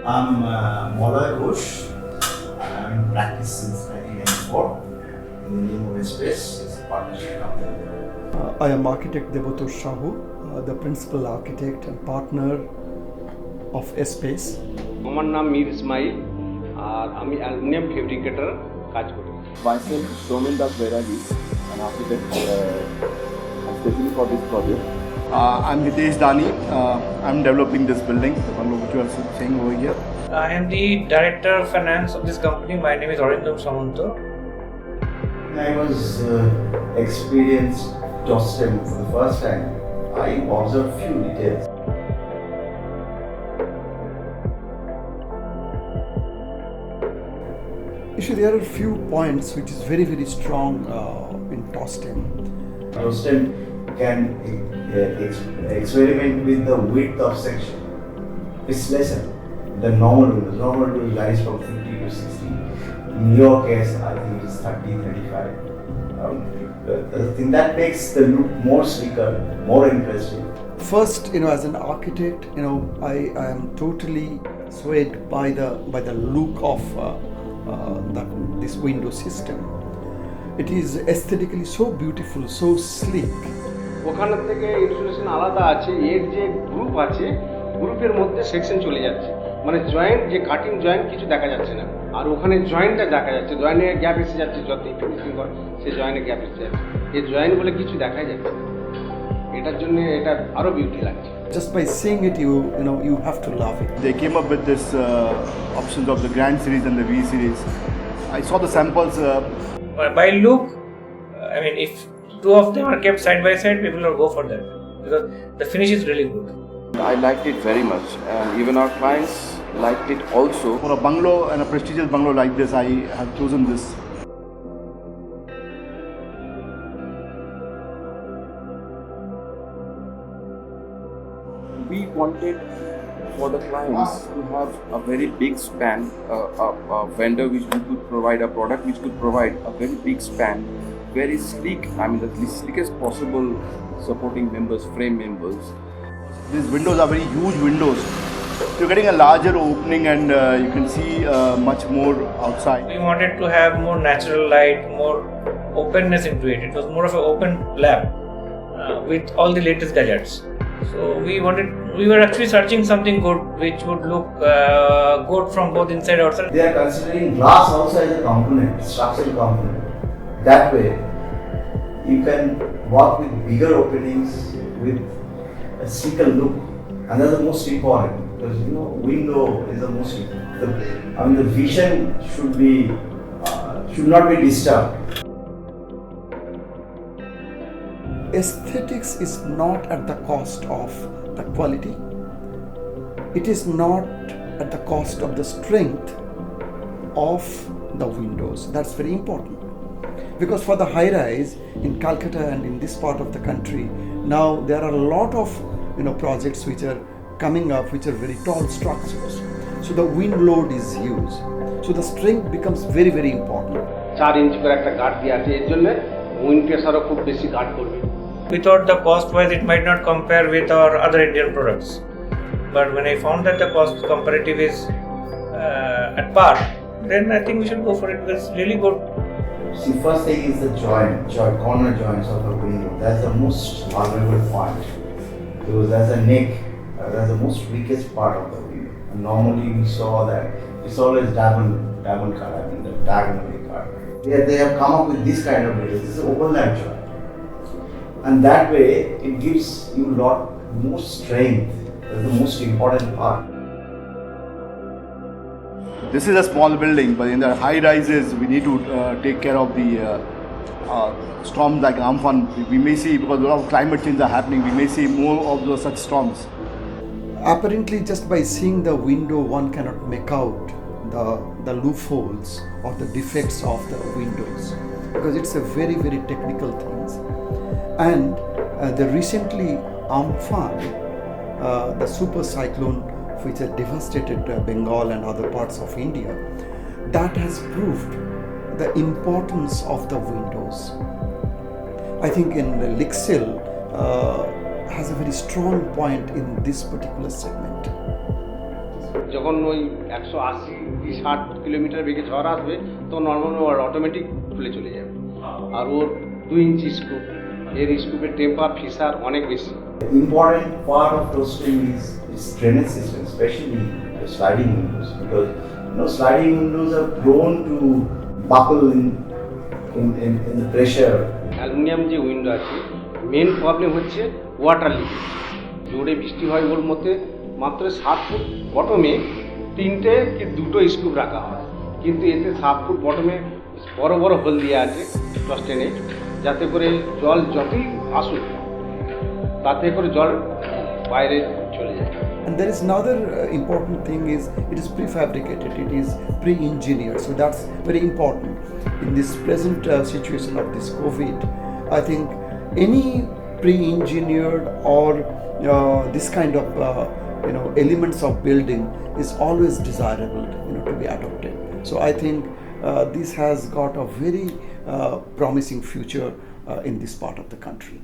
I'm Mola Ghosh. I'm in practice since 1994 in the Windamere space. It's a partnership company. I am architect Devotosh Shahu, the principal architect and partner of S-Space. আমার নাম মীর ইসমাইল আর আমি aluminium fabricator কাজ করি। Myself, Somin Das Bairagi, an architect, especially for this project. I'm Hitesh Dani. I'm developing this building, the one which you are seeing over here. I am the director of finance of this company. My name is Windamere Samanto. I was experienced Tostem for the first time. I observed few details. Actually, there are a few points which is very, very strong in Tostem. Tostem can experiment with the width of section. It's lesser than normal windows. Normal windows rise from 50 to 60. In your case, I think it is 30, 35. I think that makes the look more sleeker, more interesting. First, as an architect, I am totally swayed by the look of this window system. It is aesthetically so beautiful, so sleek. ওখানের থেকে installation আলাদা আছে, এর যে group আছে গ্রুপের মধ্যে section চলে যাচ্ছে, মানে জয়েন্ট যে কাটিং জয়েন্ট কিছু দেখা যাচ্ছে না, আর ওখানে জয়েন্টটা দেখা যাচ্ছে, জয়েন্টের গ্যাপ এসে যাচ্ছে, যতই ফিনিশিং করে সেই জয়েন্টের গ্যাপ এসে যাচ্ছে, এই জয়েন্ট বলে কিছু দেখা যাচ্ছে, এটার জন্য এটা আরো বিউটি লাগছে। Just by seeing it, you have to love it. They came up with this options of the Grand Series and the V Series. I saw the samples. By look, I mean, if two of them are kept side by side, people will go for that because the finish is really good. I liked it very much, and even our clients liked it also. For a bungalow and a prestigious bungalow like this, I have chosen this. We wanted for the clients to have a very big span, a vendor which could provide a product which could provide a very big span, very sleek, the sleekest possible supporting members, frame members. These windows are very huge windows. You're getting a larger opening and you can see much more outside. We wanted to have more natural light, more openness into it. It was more of an open lab with all the latest gadgets. So we were actually searching something good which would look good from both inside and outside. They are considering glass also as a component, structural component. That way, you can work with bigger openings with a sleeker look, and that's the most important because window is the most important. The vision should not be disturbed. Aesthetics is not at the cost of the quality. It is not at the cost of the strength of the windows. That's very important. Because for the high rise in Calcutta and in this part of the country, now there are a lot of projects which are coming up which are very tall structures. So the wind load is huge. So the strength becomes very, very important. 4 ইঞ্চি করে একটা guard দিয়ে আছে, এর জন্য wind প্রেসারও খুব বেশি guard করবে। We thought the cost wise it might not compare with our other Indian products, but when I found that the cost comparative is at par, then I think we should go for it because it's really good. See, first thing is the corner joints of the window. That's the most vulnerable point because that's the neck. That's the most weakest part of the window. And normally we saw that it's always diamond cut, the diagonally cut. They have come up with this kind of windows. This is overlap joint. And that way, it gives you a lot more strength. That's the most important part. This is a small building, but in the high rises, we need to take care of the storms like Amphan. We may see, because a lot of climate change are happening, we may see more of those such storms. Apparently, just by seeing the window, one cannot make out the loopholes or the defects of the windows because it's a very, very technical things. And the recently Amphan, the super cyclone which had devastated Bengal and other parts of India, that has proved the importance of the windows. I think in the Lixil has a very strong point in this particular segment. যখন ওই 180-60 kilometre বেগে ঝড় আসবে তো normally ওর automatic খুলে চলে যাবে। আর ওর 2 ইঞ্চি scoop, এর স্কুপের টেম্পার ফিসার অনেক বেশি। Important part of Tostem is drainage system, especially the sliding windows, because sliding windows are prone to buckle in the pressure. Aluminium যে উইন্ডো আছে মেন প্রবলেম হচ্ছে ওয়াটার লিকেজ। জোরে বৃষ্টি হয় ওর মধ্যে মাত্র 7 ফুট বটমে 3টে কি 2টো স্কুপ রাখা হয়, কিন্তু এতে 7 ফুট বটমে বড় বড় হোল দেওয়া আছে টস্টেনে, যাতে করে জল যতই আসুক তাতে করে জল বাইরে চলে যায়। And there is another important thing is it is prefabricated, it is pre-engineered, so that's very important. In this present situation of this COVID, I think any pre-engineered or this kind of elements of building is always desirable to be adopted. So I think this has got a very promising future in this part of the country.